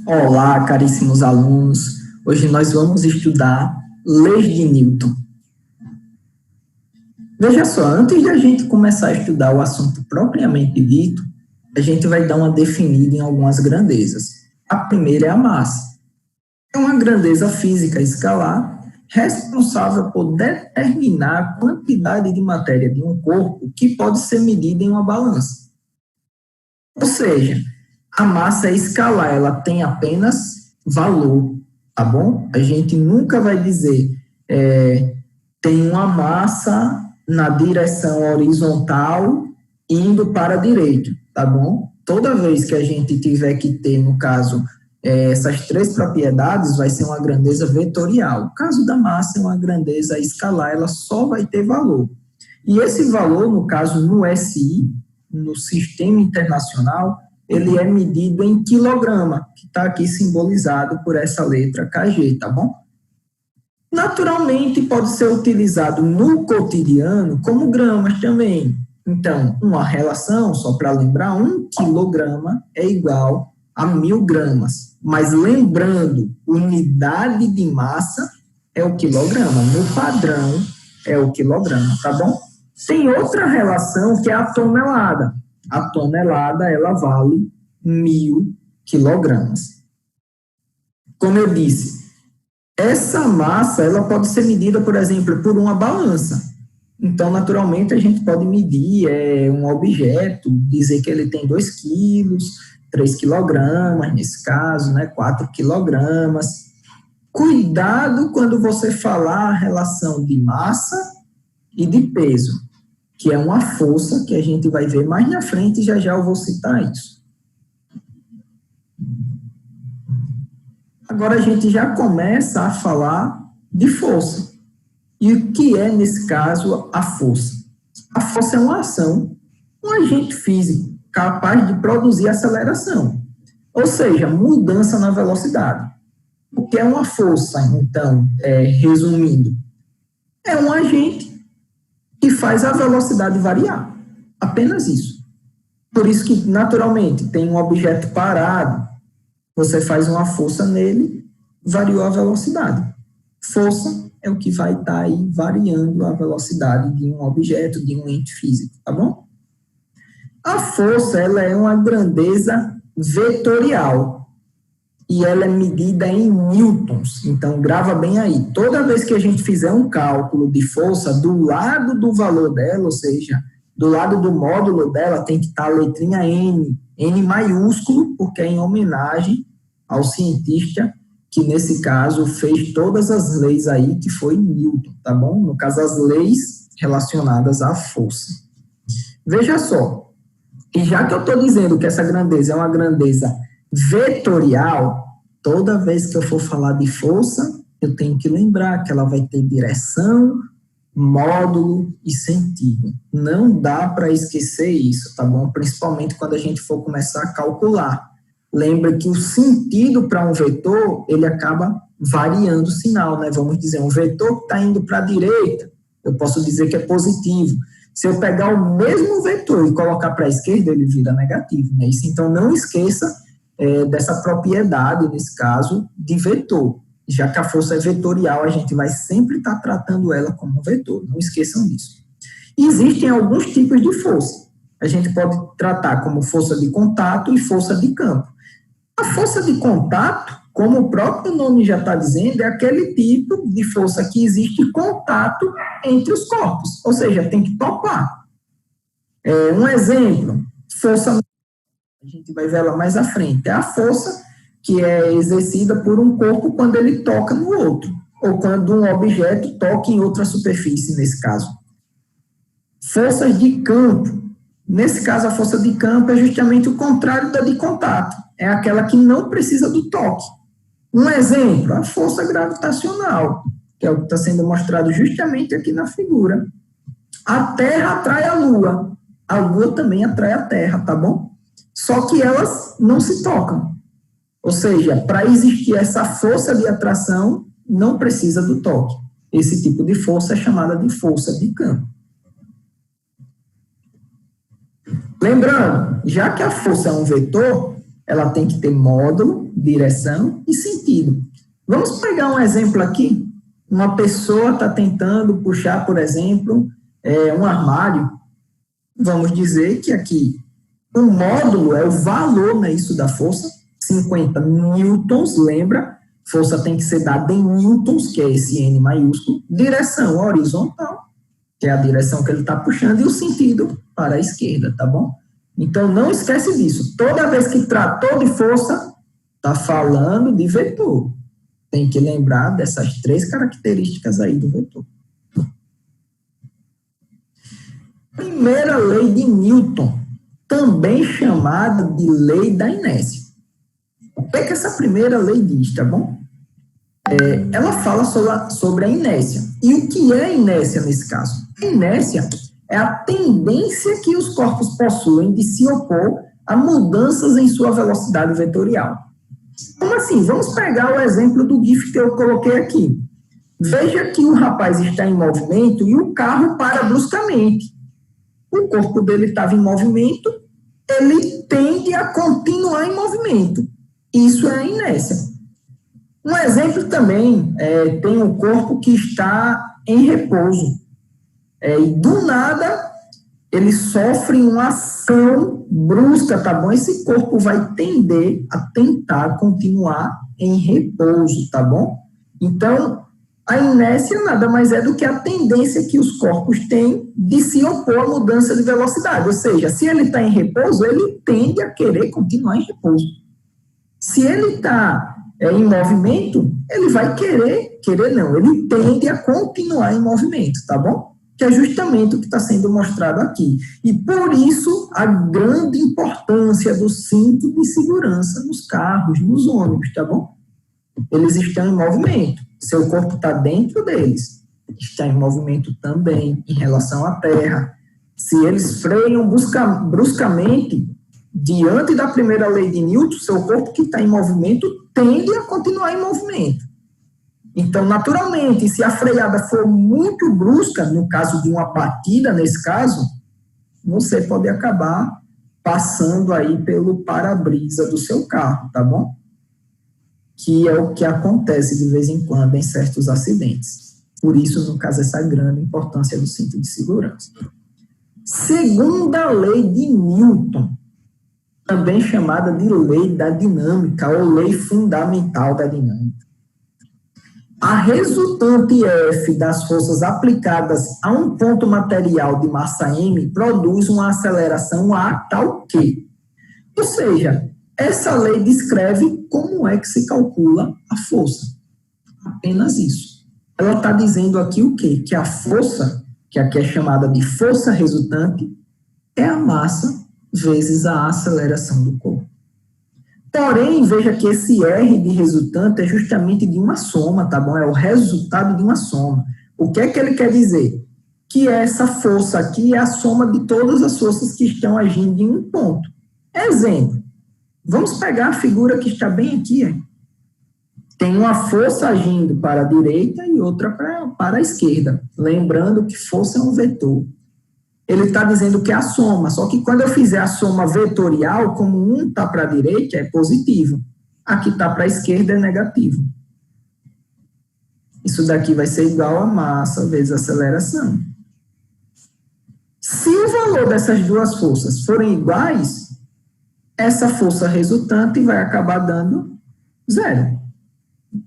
Olá, caríssimos alunos. Hoje nós vamos estudar leis de Newton. Veja só, antes de a gente começar a estudar o assunto propriamente dito, a gente vai dar uma definida em algumas grandezas. A primeira é a massa. É uma grandeza física escalar responsável por determinar a quantidade de matéria de um corpo que pode ser medida em uma balança. Ou seja, a massa escalar, ela tem apenas valor, tá bom? A gente nunca vai dizer tem uma massa na direção horizontal indo para a direita, tá bom? Toda vez que a gente tiver que ter, no caso, essas três propriedades, vai ser uma grandeza vetorial. O caso da massa é uma grandeza escalar, ela só vai ter valor. E esse valor, no caso, no SI, no Sistema Internacional, ele é medido em quilograma, que está aqui simbolizado por essa letra KG, tá bom? Naturalmente, pode ser utilizado no cotidiano como gramas também. Então, uma relação, só para lembrar, 1 quilograma é igual a 1000 gramas. Mas lembrando, unidade de massa é o quilograma. No padrão, é o quilograma, tá bom? Tem outra relação que é a tonelada. A tonelada, ela vale 1000 quilogramas. Como eu disse, essa massa, ela pode ser medida, por exemplo, por uma balança. Então, naturalmente, a gente pode medir um objeto, dizer que ele tem 2 quilos, 3 quilogramas, nesse caso, 4 quilogramas. Cuidado quando você falar a relação de massa e de peso, que é uma força que a gente vai ver mais na frente, já já eu vou citar isso. Agora a gente já começa a falar de força. E o que é, nesse caso, a força? A força é uma ação, um agente físico capaz de produzir aceleração, ou seja, mudança na velocidade. O que é uma força, então, resumindo? É um agente que faz a velocidade variar. Apenas isso. Por isso que, naturalmente, tem um objeto parado, você faz uma força nele, variou a velocidade. Força é o que vai estar aí variando a velocidade de um objeto, de um ente físico, tá bom? A força, ela é uma grandeza vetorial e ela é medida em newtons. Então, grava bem aí. Toda vez que a gente fizer um cálculo de força, do lado do valor dela, ou seja, do lado do módulo dela, tem que estar a letrinha N, N maiúsculo, porque é em homenagem ao cientista que, nesse caso, fez todas as leis aí, que foi Newton, tá bom? No caso, as leis relacionadas à força. Veja só, e já que eu estou dizendo que essa grandeza é uma grandeza vetorial, toda vez que eu for falar de força, eu tenho que lembrar que ela vai ter direção, módulo e sentido. Não dá para esquecer isso, tá bom? Principalmente quando a gente for começar a calcular. Lembra que o sentido para um vetor, ele acaba variando o sinal, Vamos dizer, um vetor que está indo para a direita, eu posso dizer que é positivo. Se eu pegar o mesmo vetor e colocar para a esquerda, ele vira negativo, Isso, então, não esqueça dessa propriedade, nesse caso, de vetor. Já que a força é vetorial, a gente vai sempre estar tratando ela como um vetor, não esqueçam disso. Existem alguns tipos de força. A gente pode tratar como força de contato e força de campo. A força de contato, como o próprio nome já está dizendo, é aquele tipo de força que existe contato entre os corpos, ou seja, tem que topar. Um exemplo, força, a gente vai ver ela mais à frente, é a força que é exercida por um corpo quando ele toca no outro, ou quando um objeto toca em outra superfície, nesse caso. Forças de campo. Nesse caso, a força de campo é justamente o contrário da de contato. É aquela que não precisa do toque. Um exemplo, a força gravitacional, que é o que está sendo mostrado justamente aqui na figura. A Terra atrai a Lua. A Lua também atrai a Terra, tá bom? Só que elas não se tocam. Ou seja, para existir essa força de atração, não precisa do toque. Esse tipo de força é chamada de força de campo. Lembrando, já que a força é um vetor, ela tem que ter módulo, direção e sentido. Vamos pegar um exemplo aqui. Uma pessoa está tentando puxar, por exemplo, um armário. Vamos dizer que aqui o módulo é o valor, né, isso da força, 50 newtons, lembra? Força tem que ser dada em newtons, que é esse N maiúsculo. Direção horizontal, que é a direção que ele está puxando, e o sentido para a esquerda, tá bom? Então, não esquece disso. Toda vez que tratou de força, está falando de vetor. Tem que lembrar dessas 3 características aí do vetor. Primeira lei de Newton, também chamada de lei da inércia. O que é que essa primeira lei diz, tá bom? Ela fala sobre a inércia. E o que é a inércia nesse caso? A inércia é a tendência que os corpos possuem de se opor a mudanças em sua velocidade vetorial. Como assim? Vamos pegar o exemplo do GIF que eu coloquei aqui. Veja que o rapaz está em movimento e o carro para bruscamente. O corpo dele estava em movimento, ele tende a continuar em movimento. Isso é a inércia. Um exemplo também, tem um corpo que está em repouso. E do nada, ele sofre uma ação brusca, tá bom? Esse corpo vai tender a tentar continuar em repouso, tá bom? Então, a inércia nada mais é do que a tendência que os corpos têm de se opor à mudança de velocidade. Ou seja, se ele está em repouso, ele tende a querer continuar em repouso. Se ele está em movimento, ele vai querer não, ele tende a continuar em movimento, tá bom? Que é justamente o que está sendo mostrado aqui. E por isso, a grande importância do cinto de segurança nos carros, nos ônibus, tá bom? Eles estão em movimento, seu corpo está dentro deles, está em movimento também em relação à terra. Se eles freiam bruscamente, diante da primeira lei de Newton, seu corpo que está em movimento tende a continuar em movimento. Então, naturalmente, se a freada for muito brusca, no caso de uma batida, nesse caso, você pode acabar passando aí pelo para-brisa do seu carro, tá bom? Que é o que acontece de vez em quando em certos acidentes. Por isso, no caso, essa grande importância do cinto de segurança. Segunda lei de Newton, também chamada de lei da dinâmica, ou lei fundamental da dinâmica. A resultante F das forças aplicadas a um ponto material de massa M produz uma aceleração A tal que. Ou seja, essa lei descreve como é que se calcula a força. Apenas isso. Ela está dizendo aqui o quê? Que a força, que aqui é chamada de força resultante, é a massa vezes a aceleração do corpo. Porém, veja que esse R de resultante é justamente de uma soma, tá bom? É o resultado de uma soma. O que é que ele quer dizer? Que essa força aqui é a soma de todas as forças que estão agindo em um ponto. Exemplo. Vamos pegar a figura que está bem aqui. Tem uma força agindo para a direita e outra para a esquerda. Lembrando que força é um vetor. Ele está dizendo que é a soma, só que quando eu fizer a soma vetorial, como um está para a direita, é positivo. Aqui está para a esquerda, é negativo. Isso daqui vai ser igual a massa vezes a aceleração. Se o valor dessas duas forças forem iguais, essa força resultante vai acabar dando zero.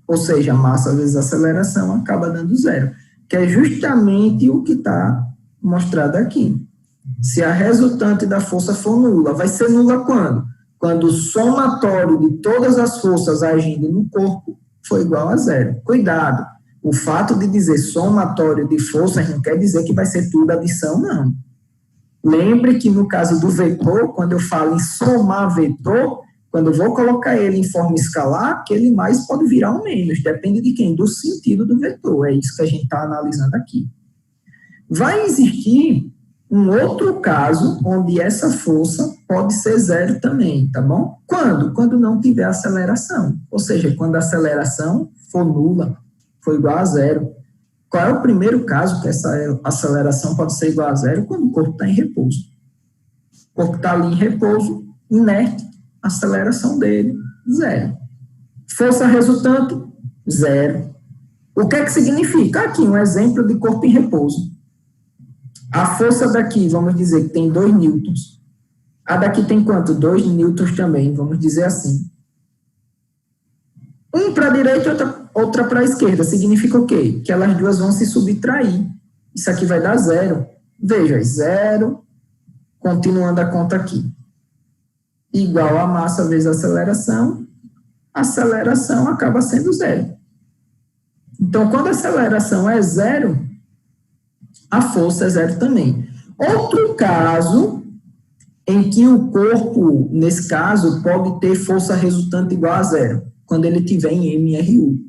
Ou seja, massa vezes aceleração acaba dando zero, que é justamente o que está mostrado aqui. Se a resultante da força for nula, vai ser nula quando? Quando o somatório de todas as forças agindo no corpo for igual a zero. Cuidado, o fato de dizer somatório de forças não quer dizer que vai ser tudo adição, não. Lembre que no caso do vetor, quando eu falo em somar vetor, quando eu vou colocar ele em forma escalar, aquele mais pode virar um menos, depende de quem? Do sentido do vetor, é isso que a gente está analisando aqui. Vai existir um outro caso onde essa força pode ser zero também, tá bom? Quando? Quando não tiver aceleração, ou seja, quando a aceleração for nula, for igual a zero. Qual é o primeiro caso que essa aceleração pode ser igual a zero? Quando o corpo está em repouso. O corpo está ali em repouso, inerte, aceleração dele, 0. Força resultante, 0. O que é que significa? Aqui, um exemplo de corpo em repouso. A força daqui, vamos dizer que tem 2 newtons. A daqui tem quanto? 2 newtons também, vamos dizer assim. Um para a direita e outra para a esquerda. Significa o quê? Que elas duas vão se subtrair. Isso aqui vai dar 0. Veja, 0, continuando a conta aqui. Igual a massa vezes a aceleração acaba sendo 0. Então, quando a aceleração é 0, a força é 0 também. Outro caso em que o corpo, nesse caso, pode ter força resultante igual a 0, quando ele estiver em MRU.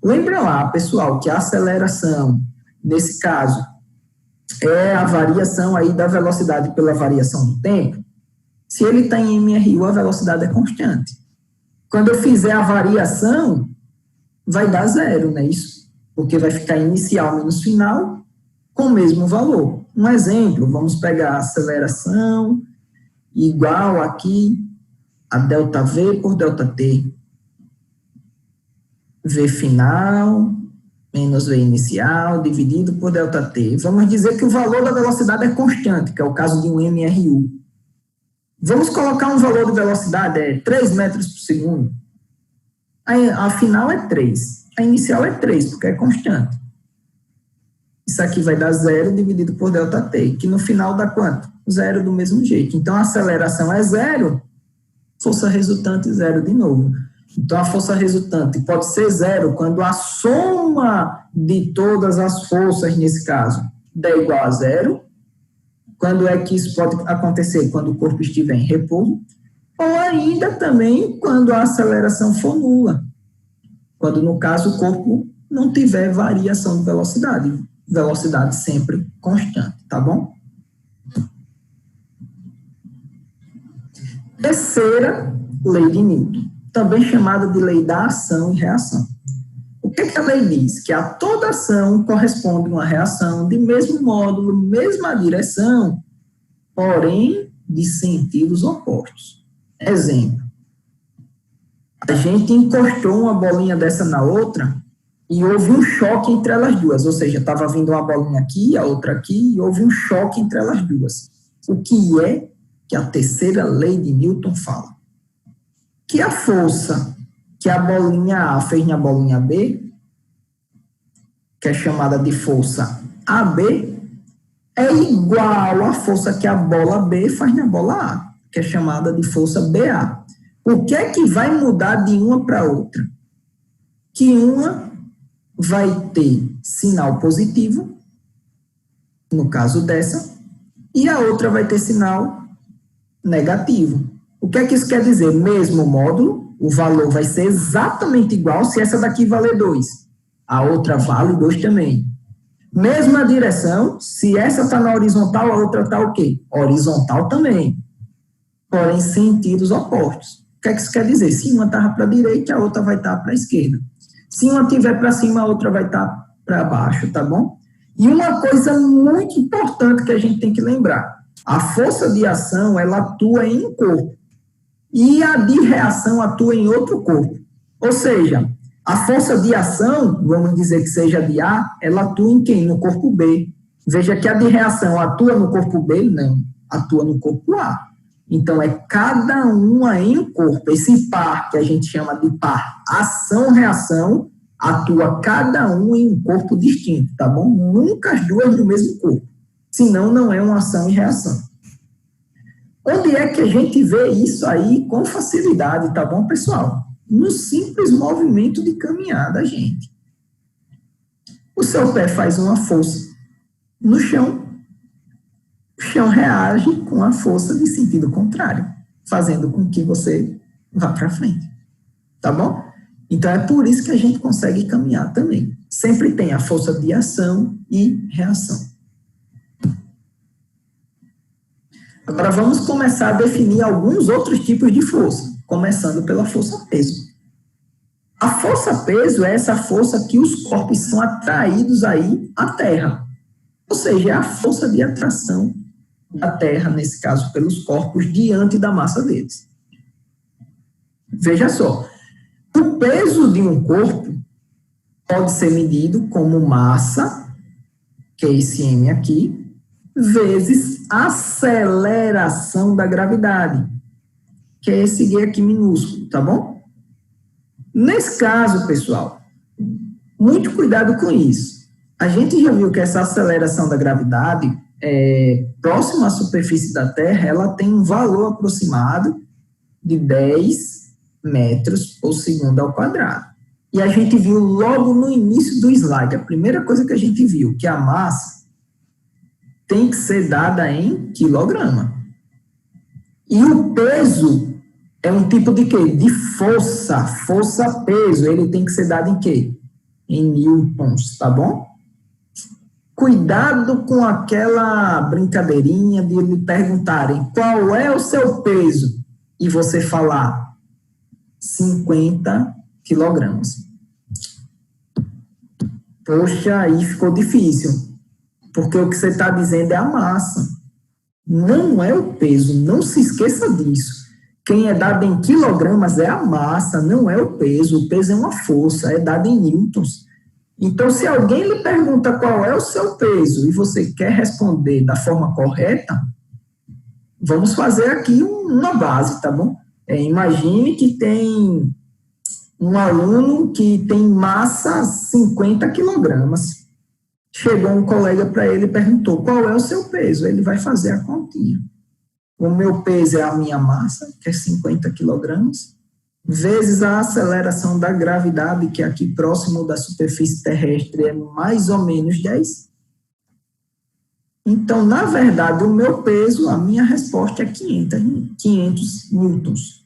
Lembra lá, pessoal, que a aceleração, nesse caso, é a variação aí da velocidade pela variação do tempo. Se ele está em MRU, a velocidade é constante. Quando eu fizer a variação, vai dar 0, não é isso? Porque vai ficar inicial menos final com o mesmo valor. Um exemplo, vamos pegar a aceleração igual aqui a ΔV por ΔT. V final menos V inicial dividido por ΔT. Vamos dizer que o valor da velocidade é constante, que é o caso de um MRU. Vamos colocar um valor de velocidade, 3 metros por segundo. A final é 3. A inicial é 3, porque é constante. Isso aqui vai dar 0 dividido por ΔT, que no final dá quanto? 0 do mesmo jeito. Então, a aceleração é 0, força resultante 0 de novo. Então, a força resultante pode ser 0 quando a soma de todas as forças, nesse caso, der igual a 0. Quando é que isso pode acontecer? Quando o corpo estiver em repouso. Ou ainda também quando a aceleração for nula. Quando, no caso, o corpo não tiver variação de velocidade. Velocidade sempre constante, tá bom? Terceira lei de Newton, também chamada de lei da ação e reação. O que a lei diz? Que a toda ação corresponde uma reação de mesmo módulo, mesma direção, porém de sentidos opostos. Exemplo, a gente encostou uma bolinha dessa na outra e houve um choque entre elas duas, ou seja, estava vindo uma bolinha aqui, a outra aqui, e houve um choque entre elas duas. O que é que a terceira lei de Newton fala? Que a força que a bolinha A fez na bolinha B, que é chamada de força AB, é igual à força que a bola B faz na bola A, que é chamada de força BA. O que é que vai mudar de uma para outra? Que uma vai ter sinal positivo, no caso dessa, e a outra vai ter sinal negativo. O que é que isso quer dizer? Mesmo módulo, o valor vai ser exatamente igual se essa daqui valer 2. A outra vale 2 também. Mesma direção, se essa está na horizontal, a outra está o quê? Horizontal também. Porém, sentidos opostos. O que é que isso quer dizer? Se uma está para a direita, a outra vai estar para a esquerda. Se uma estiver para cima, a outra vai estar para baixo, tá bom? E uma coisa muito importante que a gente tem que lembrar. A força de ação, ela atua em um corpo. E a de reação atua em outro corpo. Ou seja, a força de ação, vamos dizer que seja de A, ela atua em quem? No corpo B. Veja que a de reação atua no corpo B? Não, atua no corpo A. Então, é cada uma em um corpo. Esse par, que a gente chama de par ação-reação, atua cada um em um corpo distinto, tá bom? Nunca as duas do mesmo corpo. Senão, não é uma ação e reação. Onde é que a gente vê isso aí com facilidade, tá bom, pessoal? No simples movimento de caminhar da gente. O seu pé faz uma força no chão, o chão reage com a força de sentido contrário, fazendo com que você vá para frente, tá bom? Então, é por isso que a gente consegue caminhar também. Sempre tem a força de ação e reação. Agora, vamos começar a definir alguns outros tipos de força, começando pela força-peso. A força-peso é essa força que os corpos são atraídos aí à Terra. Ou seja, é a força de atração da Terra, nesse caso, pelos corpos, diante da massa deles. Veja só, o peso de um corpo pode ser medido como massa, que é esse M aqui, vezes aceleração da gravidade, que é esse G aqui minúsculo, tá bom? Nesse caso, pessoal, muito cuidado com isso. A gente já viu que essa aceleração da gravidade, próxima à superfície da Terra, ela tem um valor aproximado de 10 metros por segundo ao quadrado. E a gente viu logo no início do slide, a primeira coisa que a gente viu, que a massa tem que ser dada em quilograma. E o peso é um tipo de quê? De força, força-peso. Ele tem que ser dado em quê? Em newtons, tá bom? Cuidado com aquela brincadeirinha de lhe perguntarem qual é o seu peso e você falar 50 quilogramas. Poxa, aí ficou difícil, porque o que você está dizendo é a massa, não é o peso, não se esqueça disso. Quem é dado em quilogramas é a massa, não é o peso é uma força, é dado em newtons. Então, se alguém lhe pergunta qual é o seu peso e você quer responder da forma correta, vamos fazer aqui uma base, tá bom? Imagine que tem um aluno que tem massa 50 quilogramas. Chegou um colega para ele e perguntou, qual é o seu peso? Ele vai fazer a continha. O meu peso é a minha massa, que é 50 quilogramas, vezes a aceleração da gravidade, que aqui próximo da superfície terrestre é mais ou menos 10. Então, na verdade, o meu peso, a minha resposta é 500 newtons.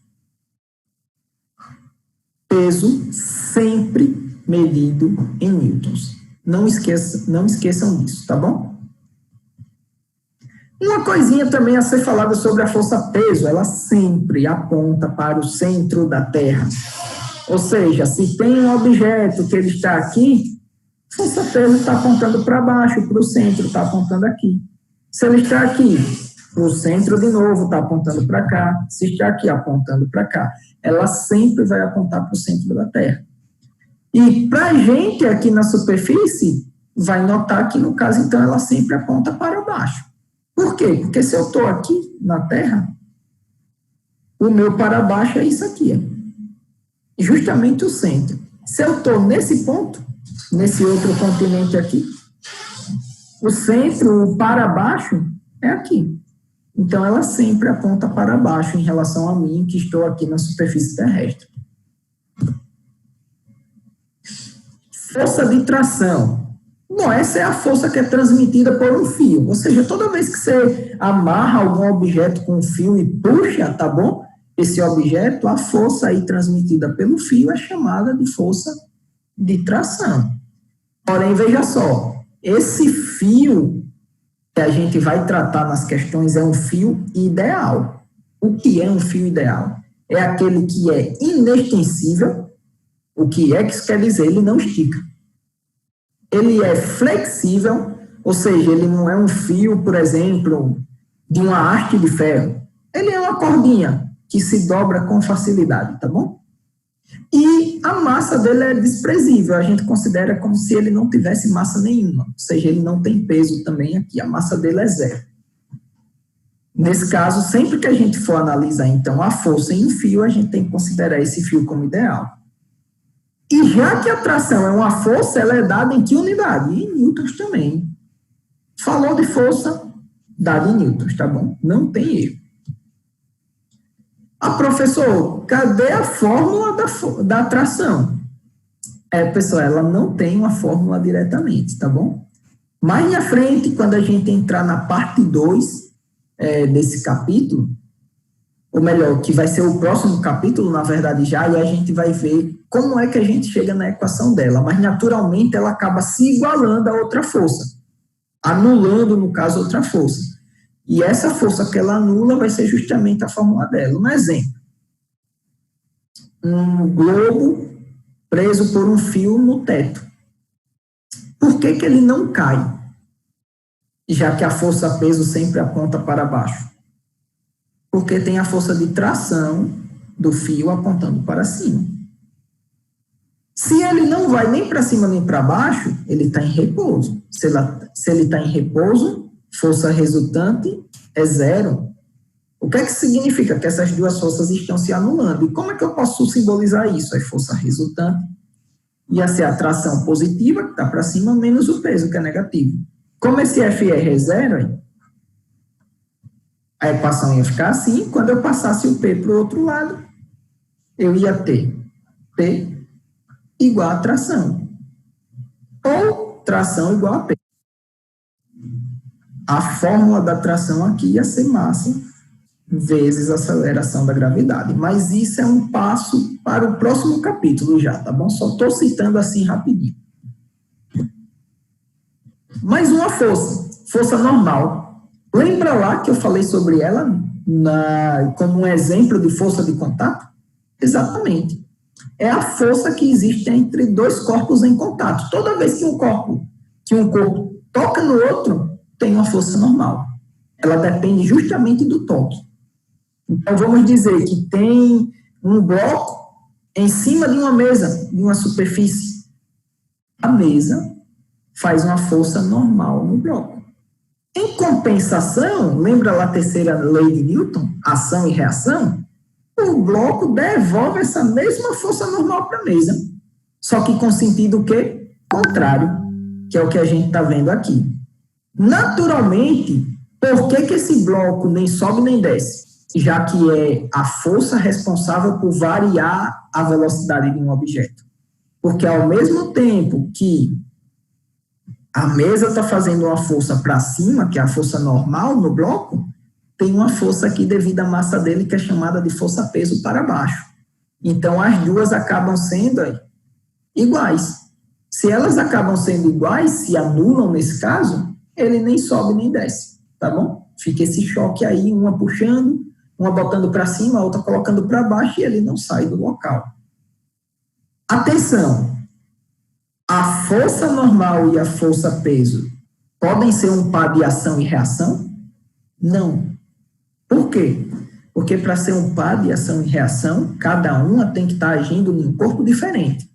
Peso sempre medido em newtons. Não esqueçam disso, tá bom? Uma coisinha também a ser falada sobre a força-peso, ela sempre aponta para o centro da Terra. Ou seja, se tem um objeto que ele está aqui, força-peso está apontando para baixo, para o centro, está apontando aqui. Se ele está aqui, para o centro de novo, está apontando para cá. Se está aqui, apontando para cá. Ela sempre vai apontar para o centro da Terra. E para a gente aqui na superfície, vai notar que no caso, então, ela sempre aponta para baixo. Por quê? Porque se eu estou aqui na Terra, o meu para baixo é isso aqui. Justamente o centro. Se eu estou nesse ponto, nesse outro continente aqui, o centro, o para baixo, é aqui. Então, ela sempre aponta para baixo em relação a mim, que estou aqui na superfície terrestre. Força de tração. Bom, essa é a força que é transmitida por um fio. Ou seja, toda vez que você amarra algum objeto com um fio e puxa, tá bom? Esse objeto, a força aí transmitida pelo fio é chamada de força de tração. Porém, veja só, esse fio que a gente vai tratar nas questões é um fio ideal. O que é um fio ideal? É aquele que é inextensível. O que é que isso quer dizer? Ele não estica. Ele é flexível, ou seja, ele não é um fio, por exemplo, de uma haste de ferro. Ele é uma cordinha que se dobra com facilidade, tá bom? E a massa dele é desprezível, a gente considera como se ele não tivesse massa nenhuma, ou seja, ele não tem peso também aqui, a massa dele é zero. Nesse caso, sempre que a gente for analisar, então, a força em um fio, a gente tem que considerar esse fio como ideal. E já que a tração é uma força, ela é dada em que unidade? Em newtons também. Falou de força, dada em newtons, tá bom? Não tem erro. Professor, cadê a fórmula da tração? Pessoal, ela não tem uma fórmula diretamente, tá bom? Mais na frente, quando a gente entrar na parte 2 desse capítulo, ou melhor, que vai ser o próximo capítulo, na verdade, já, e a gente vai ver como é que a gente chega na equação dela, mas naturalmente ela acaba se igualando a outra força, anulando, no caso, outra força. E essa força que ela anula vai ser justamente a fórmula dela. Um exemplo, um globo preso por um fio no teto. Por que que ele não cai? Já que a força-peso sempre aponta para baixo. Porque tem a força de tração do fio apontando para cima. Se ele não vai nem para cima nem para baixo, ele está em repouso. Se ele está em repouso, força resultante é zero. O que é que significa? Que essas duas forças estão se anulando. E como é que eu posso simbolizar isso? A força resultante ia ser a tração positiva, que está para cima, menos o peso, que é negativo. Como esse FR é zero, a equação ia ficar assim. Quando eu passasse o P para o outro lado, eu ia ter P igual a tração. Ou tração igual a P. A fórmula da tração aqui ia ser massa vezes a aceleração da gravidade. Mas isso é um passo para o próximo capítulo já, tá bom? Só estou citando assim rapidinho. Mais uma força normal. Lembra lá que eu falei sobre ela como um exemplo de força de contato? Exatamente. É a força que existe entre dois corpos em contato. Toda vez que um corpo toca no outro, tem uma força normal. Ela depende justamente do toque. Então, vamos dizer que tem um bloco em cima de uma mesa, de uma superfície. A mesa faz uma força normal no bloco. Em compensação, lembra lá a terceira lei de Newton, ação e reação? O bloco devolve essa mesma força normal para a mesa, só que com sentido o quê? Contrário, que é o que a gente está vendo aqui. Naturalmente, por que esse bloco nem sobe nem desce? Já que é a força responsável por variar a velocidade de um objeto. Porque ao mesmo tempo que a mesa está fazendo uma força para cima, que é a força normal no bloco, tem uma força aqui devido à massa dele que é chamada de força-peso para baixo. Então, as duas acabam sendo iguais. Se elas acabam sendo iguais, se anulam nesse caso, ele nem sobe nem desce, tá bom? Fica esse choque aí, uma puxando, uma botando para cima, a outra colocando para baixo e ele não sai do local. Atenção! A força normal e a força-peso podem ser um par de ação e reação? Não. Por quê? Porque para ser um par de ação e reação, cada uma tem que estar agindo em um corpo diferente.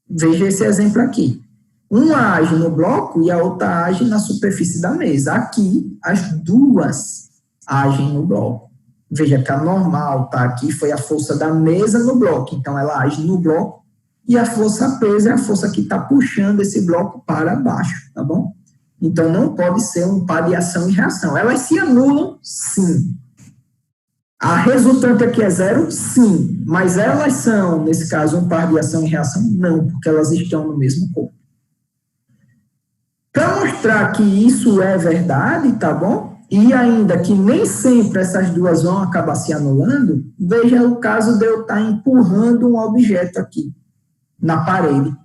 Veja esse exemplo aqui. Uma age no bloco e a outra age na superfície da mesa. Aqui, as duas agem no bloco. Veja que a normal está aqui, foi a força da mesa no bloco. Então, ela age no bloco. E a força-peso é a força que está puxando esse bloco para baixo, tá bom? Então, não pode ser um par de ação e reação. Elas se anulam, sim. A resultante aqui é zero, sim. Mas elas são, nesse caso, um par de ação e reação? Não, porque elas estão no mesmo corpo. Para mostrar que isso é verdade, tá bom? E ainda que nem sempre essas duas vão acabar se anulando, veja o caso de eu estar empurrando um objeto aqui na parede.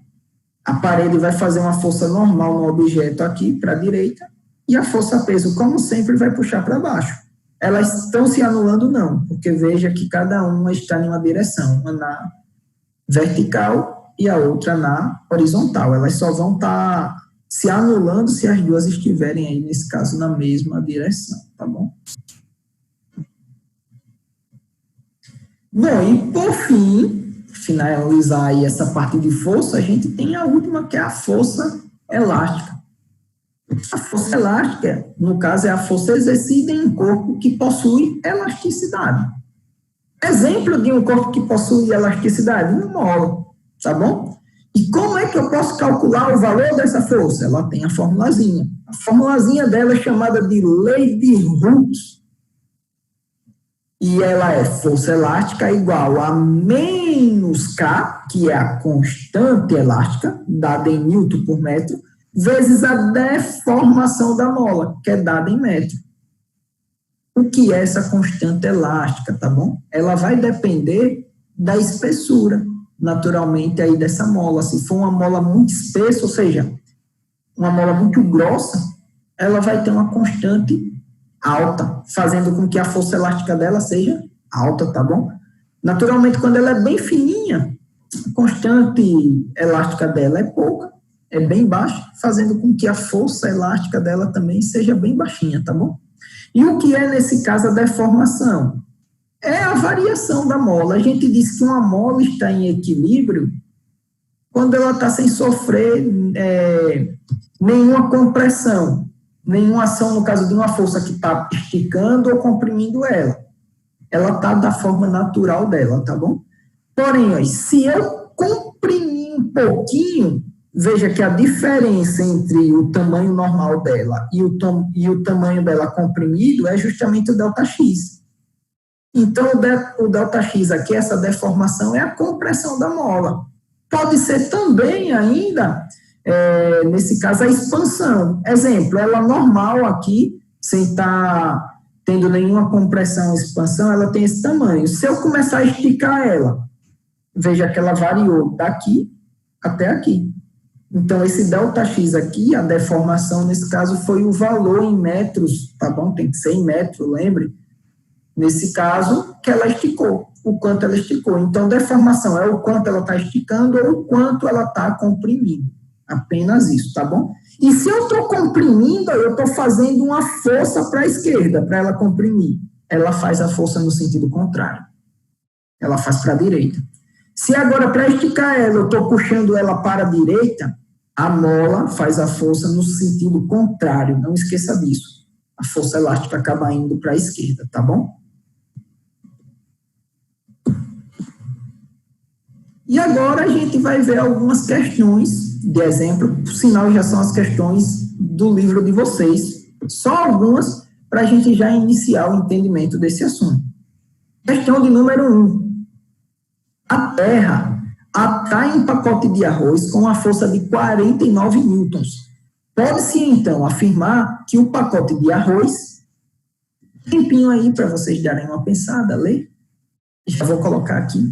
A parede vai fazer uma força normal no objeto aqui para a direita e a força-peso, como sempre, vai puxar para baixo. Elas estão se anulando? Não, porque veja que cada uma está em uma direção, uma na vertical e a outra na horizontal. Elas só vão estar se anulando se as duas estiverem aí, nesse caso, na mesma direção, tá bom? Bom, e por fim, finalizar aí essa parte de força, a gente tem a última, que é a força elástica. A força elástica, no caso, é a força exercida em um corpo que possui elasticidade. Exemplo de um corpo que possui elasticidade, uma mola, tá bom? E como é que eu posso calcular o valor dessa força? Ela tem a formulazinha. A formulazinha dela é chamada de lei de Hooke. E ela é força elástica igual a menos K, que é a constante elástica, dada em Newton por metro, vezes a deformação da mola, que é dada em metro. O que é essa constante elástica, tá bom? Ela vai depender da espessura, naturalmente, aí dessa mola. Se for uma mola muito espessa, ou seja, uma mola muito grossa, ela vai ter uma constante alta, fazendo com que a força elástica dela seja alta, tá bom? Naturalmente, quando ela é bem fininha, a constante elástica dela é pouca, é bem baixa, fazendo com que a força elástica dela também seja bem baixinha, tá bom? E o que é, nesse caso, a deformação? é a variação da mola. A gente diz que uma mola está em equilíbrio quando ela está sem sofrer nenhuma compressão, nenhuma ação, no caso de uma força que está esticando ou comprimindo ela. Ela está da forma natural dela, tá bom? Porém, ó, se eu comprimir um pouquinho, veja que a diferença entre o tamanho normal dela e o tamanho dela comprimido é justamente o ΔX. Então, o ΔX aqui, essa deformação, é a compressão da mola. Pode ser também ainda, nesse caso, a expansão. Exemplo, ela normal aqui, sem estar tendo nenhuma compressão ou expansão, ela tem esse tamanho. Se eu começar a esticar ela, veja que ela variou daqui até aqui. Então, esse ΔX aqui, a deformação, nesse caso, foi o valor em metros, tá bom? Tem que ser em metro, lembre? Nesse caso, que ela esticou, o quanto ela esticou. Então, deformação é o quanto ela está esticando ou o quanto ela está comprimindo. Apenas isso, tá bom? E se eu estou comprimindo, eu estou fazendo uma força para a esquerda, para ela comprimir. Ela faz a força no sentido contrário. Ela faz para a direita. Se agora, para esticar ela, eu estou puxando ela para a direita, a mola faz a força no sentido contrário. Não esqueça disso. A força elástica acaba indo para a esquerda, tá bom? E agora a gente vai ver algumas questões de exemplo, por sinal já são as questões do livro de vocês, só algumas para a gente já iniciar o entendimento desse assunto. Questão de número 1. A Terra atrai um pacote de arroz com uma força de 49 newtons. Pode-se, então, afirmar que o pacote de arroz... Tempinho aí para vocês darem uma pensada, lê. Já vou colocar aqui.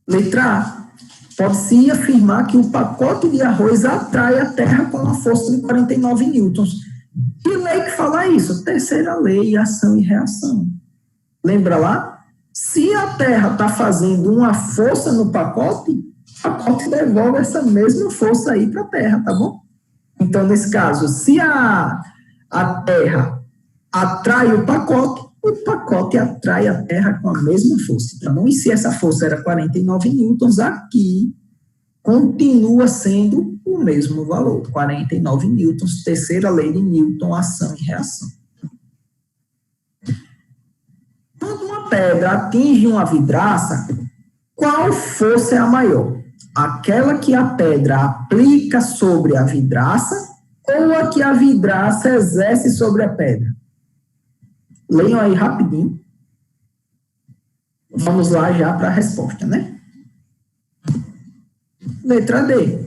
Letra A. Pode-se afirmar que o pacote de arroz atrai a Terra com uma força de 49 newtons. Que lei que fala isso? Terceira lei, ação e reação. Lembra lá? Se a Terra está fazendo uma força no pacote, o pacote devolve essa mesma força aí para a Terra, tá bom? Então, nesse caso, se a Terra atrai o pacote atrai a Terra com a mesma força, tá bom? E se essa força era 49 newtons, aqui continua sendo o mesmo valor, 49 newtons, terceira lei de Newton, ação e reação. Quando uma pedra atinge uma vidraça, qual força é a maior? Aquela que a pedra aplica sobre a vidraça ou a que a vidraça exerce sobre a pedra? Leiam aí rapidinho. Vamos lá já para a resposta, né? Letra D.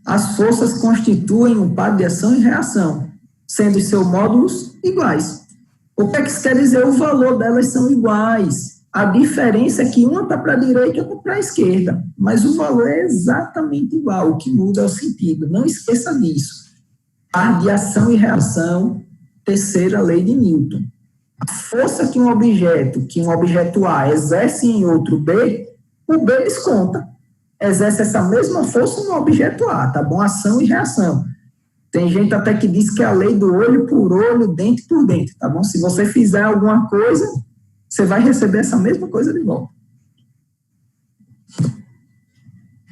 As forças constituem um par de ação e reação, sendo os seus módulos iguais. O que é que isso quer dizer? O valor delas são iguais. A diferença é que uma está para a direita e outra para a esquerda. Mas o valor é exatamente igual. O que muda é o sentido. Não esqueça disso. Par de ação e reação, terceira lei de Newton. A força que um objeto A exerce em outro B, o B desconta. Exerce essa mesma força no objeto A, tá bom? Ação e reação. Tem gente até que diz que é a lei do olho por olho, dente por dente, tá bom? Se você fizer alguma coisa, você vai receber essa mesma coisa de volta.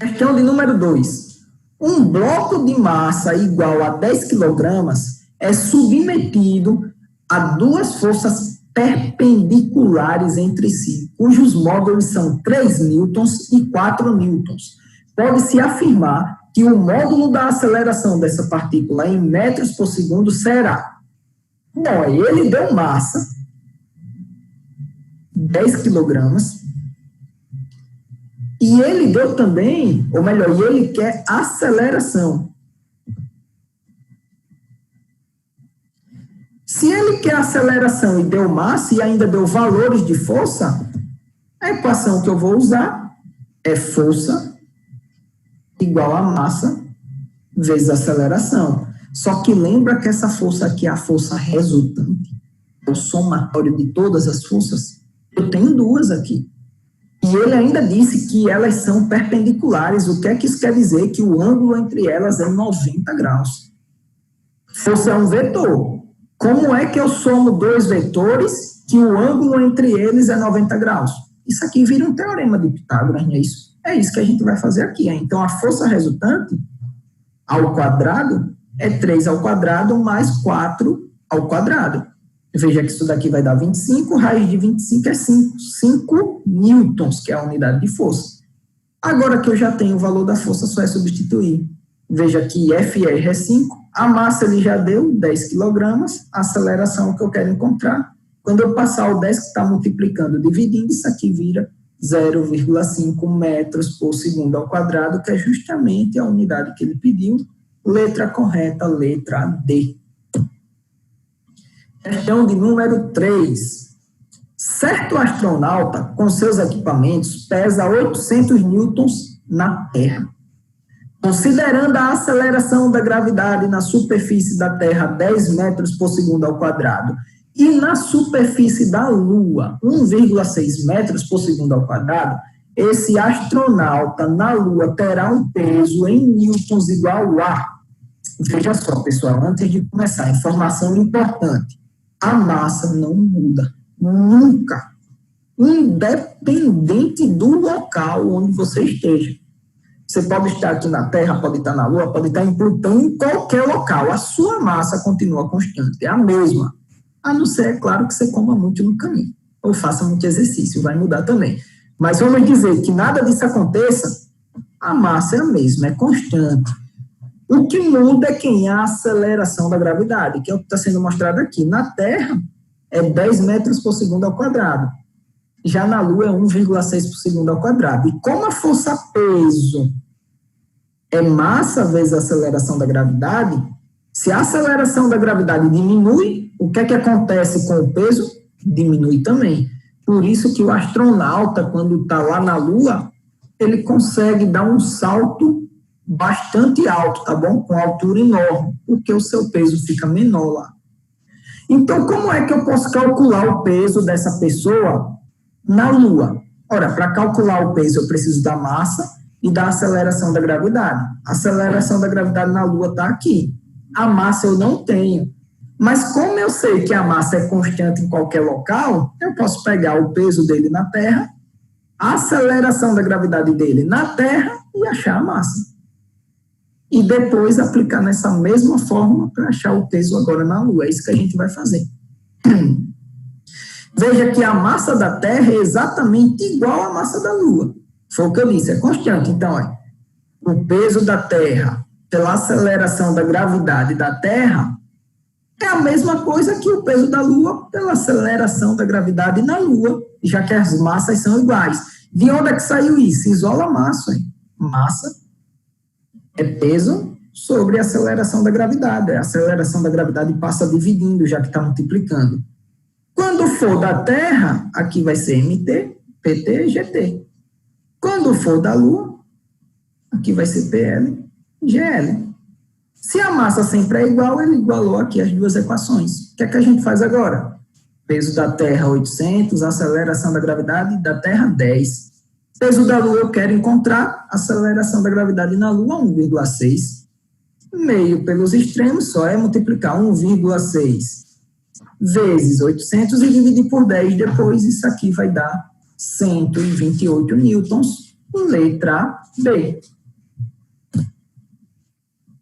Questão de número 2. Um bloco de massa igual a 10 kg é submetido a duas forças perpendiculares entre si, cujos módulos são 3 newtons e 4 newtons. Pode-se afirmar que o módulo da aceleração dessa partícula em metros por segundo será... Bom, ele deu massa, 10 kg, e ele deu também, ou melhor, ele quer aceleração. Se ele quer aceleração e deu massa e ainda deu valores de força, a equação que eu vou usar é força igual a massa vezes aceleração. Só que lembra que essa força aqui é a força resultante, é o somatório de todas as forças. Eu tenho duas aqui. E ele ainda disse que elas são perpendiculares. O que é que isso quer dizer? Que o ângulo entre elas é 90 graus. Força é um vetor. Como é que eu somo dois vetores que o ângulo entre eles é 90 graus. Isso aqui vira um teorema de Pitágoras, não é isso? É isso que a gente vai fazer aqui. Então, a força resultante ao quadrado é 3 ao quadrado mais 4 ao quadrado. Veja que isso daqui vai dar 25, raiz de 25 é 5. 5 newtons, que é a unidade de força. Agora que eu já tenho o valor da força, só é substituir. Veja que FR é 5, a massa ele já deu 10 kg, a aceleração que eu quero encontrar. Quando eu passar o 10 que está multiplicando, dividindo, isso aqui vira 0,5 metros por segundo ao quadrado, que é justamente a unidade que ele pediu. Letra correta, letra D. Questão de número 3. Certo astronauta, com seus equipamentos, pesa 800 newtons na Terra. Considerando a aceleração da gravidade na superfície da Terra 10 metros por segundo ao quadrado e na superfície da Lua 1,6 metros por segundo ao quadrado, esse astronauta na Lua terá um peso em newtons igual a... Veja só, pessoal, antes de começar, informação importante. A massa não muda, nunca, independente do local onde você esteja. Você pode estar aqui na Terra, pode estar na Lua, pode estar em Plutão, em qualquer local. A sua massa continua constante, é a mesma. A não ser, é claro, que você coma muito no caminho, ou faça muito exercício, vai mudar também. Mas vamos dizer que nada disso aconteça, a massa é a mesma, é constante. O que muda é quem é a aceleração da gravidade, que é o que está sendo mostrado aqui. Na Terra, é 10 metros por segundo ao quadrado. Já na Lua, é 1,6 por segundo ao quadrado. E como a força-peso é massa vezes a aceleração da gravidade, se a aceleração da gravidade diminui, o que é que acontece com o peso? Diminui também. Por isso que o astronauta, quando está lá na Lua, ele consegue dar um salto bastante alto, tá bom? Com altura enorme, porque o seu peso fica menor lá. Então, como é que eu posso calcular o peso dessa pessoa na Lua? Ora, para calcular o peso, eu preciso da massa e da aceleração da gravidade. A aceleração da gravidade na Lua está aqui. A massa eu não tenho. Mas como eu sei que a massa é constante em qualquer local, eu posso pegar o peso dele na Terra, a aceleração da gravidade dele na Terra e achar a massa. E depois aplicar nessa mesma forma para achar o peso agora na Lua. É isso que a gente vai fazer. Veja que a massa da Terra é exatamente igual à massa da Lua. Foi o que eu disse, é constante. Então, o peso da Terra pela aceleração da gravidade da Terra é a mesma coisa que o peso da Lua pela aceleração da gravidade na Lua, já que as massas são iguais. De onde é que saiu isso? Isola a massa. Massa é peso sobre a aceleração da gravidade. A aceleração da gravidade passa dividindo, já que está multiplicando. Quando for da Terra, aqui vai ser MT, PT, GT. Quando for da Lua, aqui vai ser PL, GL. Se a massa sempre é igual, ele igualou aqui as duas equações. O que é que a gente faz agora? Peso da Terra, 800, aceleração da gravidade da Terra, 10. Peso da Lua, eu quero encontrar aceleração da gravidade na Lua, 1,6. Meio pelos extremos, só é multiplicar 1,6 vezes 800 e dividir por 10. Depois, isso aqui vai dar 128 newtons, letra B.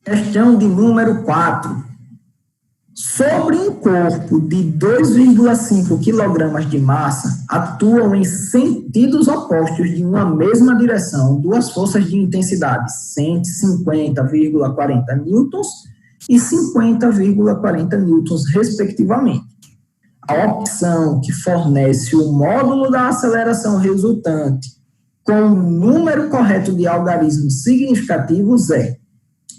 Questão de número 4. Sobre um corpo de 2,5 kg de massa, atuam em sentidos opostos de uma mesma direção duas forças de intensidade, 150,40 newtons e 50,40 newtons, respectivamente. A opção que fornece o módulo da aceleração resultante com o número correto de algarismos significativos é: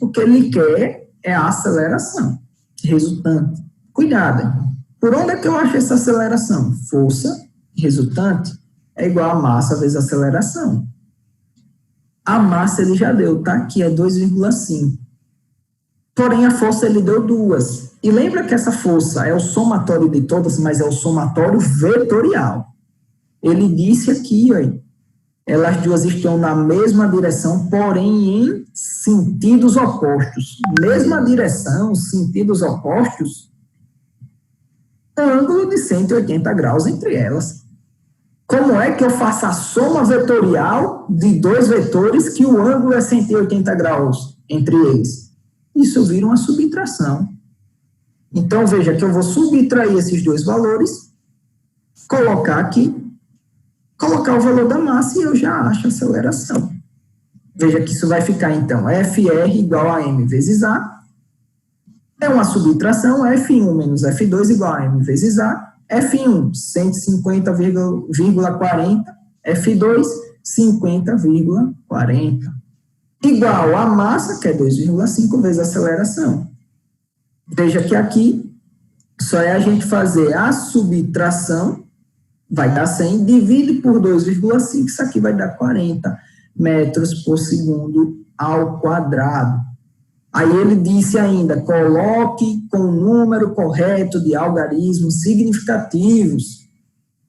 o que ele quer é a aceleração resultante. Cuidado, por onde é que eu acho essa aceleração? Força resultante é igual a massa vezes aceleração. A massa ele já deu, tá? Aqui é 2,5. Porém, a força ele deu 2. E lembra que essa força é o somatório de todas, mas é o somatório vetorial. Ele disse aqui, ó, elas duas estão na mesma direção, porém em sentidos opostos. Mesma direção, sentidos opostos, ângulo de 180 graus entre elas. Como é que eu faço a soma vetorial de dois vetores que o ângulo é 180 graus entre eles? Isso vira uma subtração. Então, veja que eu vou subtrair esses dois valores, colocar aqui, colocar o valor da massa e eu já acho a aceleração. Veja que isso vai ficar, então, FR igual a M vezes A. É uma subtração, F1 menos F2 igual a M vezes A. F1, 150,40. F2, 50,40. Igual a massa, que é 2,5 vezes a aceleração. Veja que aqui, só é a gente fazer a subtração, vai dar 100, divide por 2,5, isso aqui vai dar 40 metros por segundo ao quadrado. Aí ele disse ainda, coloque com o número correto de algarismos significativos.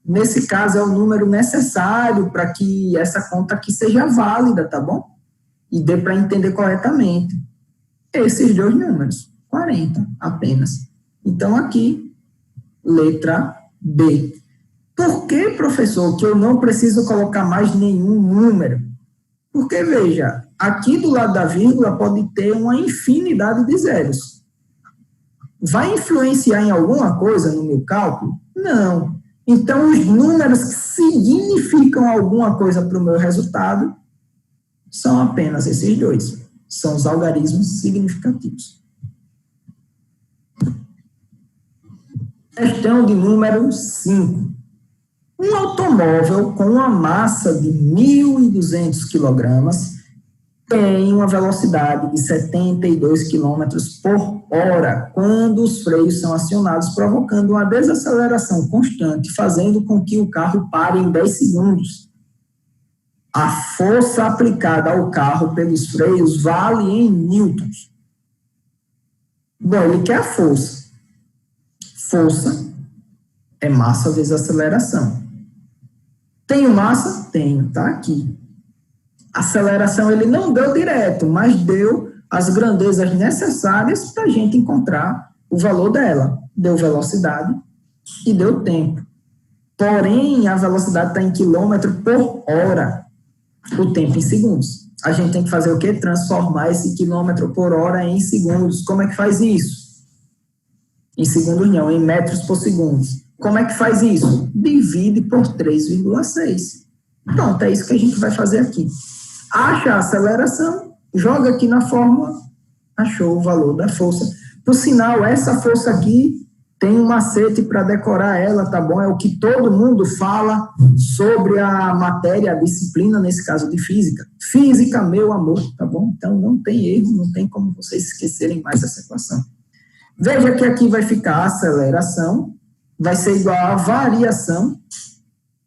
Nesse caso, é o número necessário para que essa conta aqui seja válida, tá bom? E dê para entender corretamente. Esses dois números, 40 apenas. Então, aqui, letra B. Por que, professor, que eu não preciso colocar mais nenhum número? Porque, veja, aqui do lado da vírgula pode ter uma infinidade de zeros. Vai influenciar em alguma coisa no meu cálculo? Não. Então, os números que significam alguma coisa para o meu resultado são apenas esses dois. São os algarismos significativos. Questão de número 5. Um automóvel com uma massa de 1.200 kg tem uma velocidade de 72 km por hora quando os freios são acionados, provocando uma desaceleração constante, fazendo com que o carro pare em 10 segundos. A força aplicada ao carro pelos freios vale em newtons. Bom, ele quer a força. Força é massa vezes aceleração. Tenho massa? Tenho, tá aqui. Aceleração ele não deu direto, mas deu as grandezas necessárias para a gente encontrar o valor dela. Deu velocidade e deu tempo. Porém, a velocidade está em quilômetro por hora, o tempo em segundos. A gente tem que fazer o quê? Transformar esse quilômetro por hora em segundos. Como é que faz isso? Em segundos não, em metros por segundo. Como é que faz isso? Divide por 3,6. Pronto, é isso que a gente vai fazer aqui. Acha a aceleração, joga aqui na fórmula, achou o valor da força. Por sinal, essa força aqui tem um macete para decorar ela, tá bom? É o que todo mundo fala sobre a matéria, a disciplina, nesse caso de física. Física, meu amor, tá bom? Então, não tem erro, não tem como vocês esquecerem mais essa equação. Veja que aqui vai ficar a aceleração, vai ser igual à variação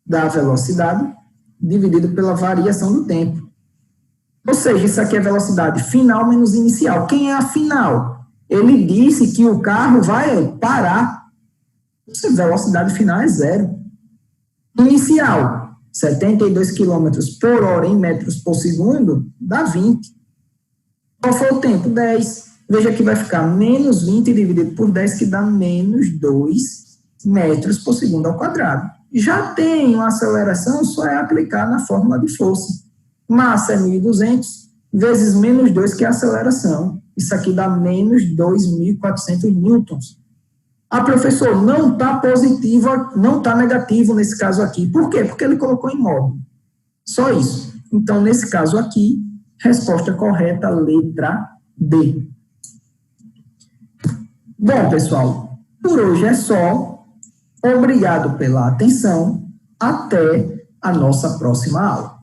da velocidade dividido pela variação do tempo. Ou seja, isso aqui é velocidade final menos inicial. Quem é a final? Ele disse que o carro vai parar. Essa velocidade final é zero. Inicial, 72 km por hora em metros por segundo, dá 20. Qual foi o tempo? 10. Veja que vai ficar menos 20 dividido por 10, que dá menos 2 metros por segundo ao quadrado. Já tem uma aceleração, só é aplicar na fórmula de força. Massa é 1.200 vezes menos 2, que é a aceleração. Isso aqui dá menos 2.400 newtons. Ah, professor, não está positivo, não está negativo nesse caso aqui. Por quê? Porque ele colocou em módulo. Só isso. Então, nesse caso aqui, resposta correta, letra D. Bom, pessoal, por hoje é só. Obrigado pela atenção. Até a nossa próxima aula.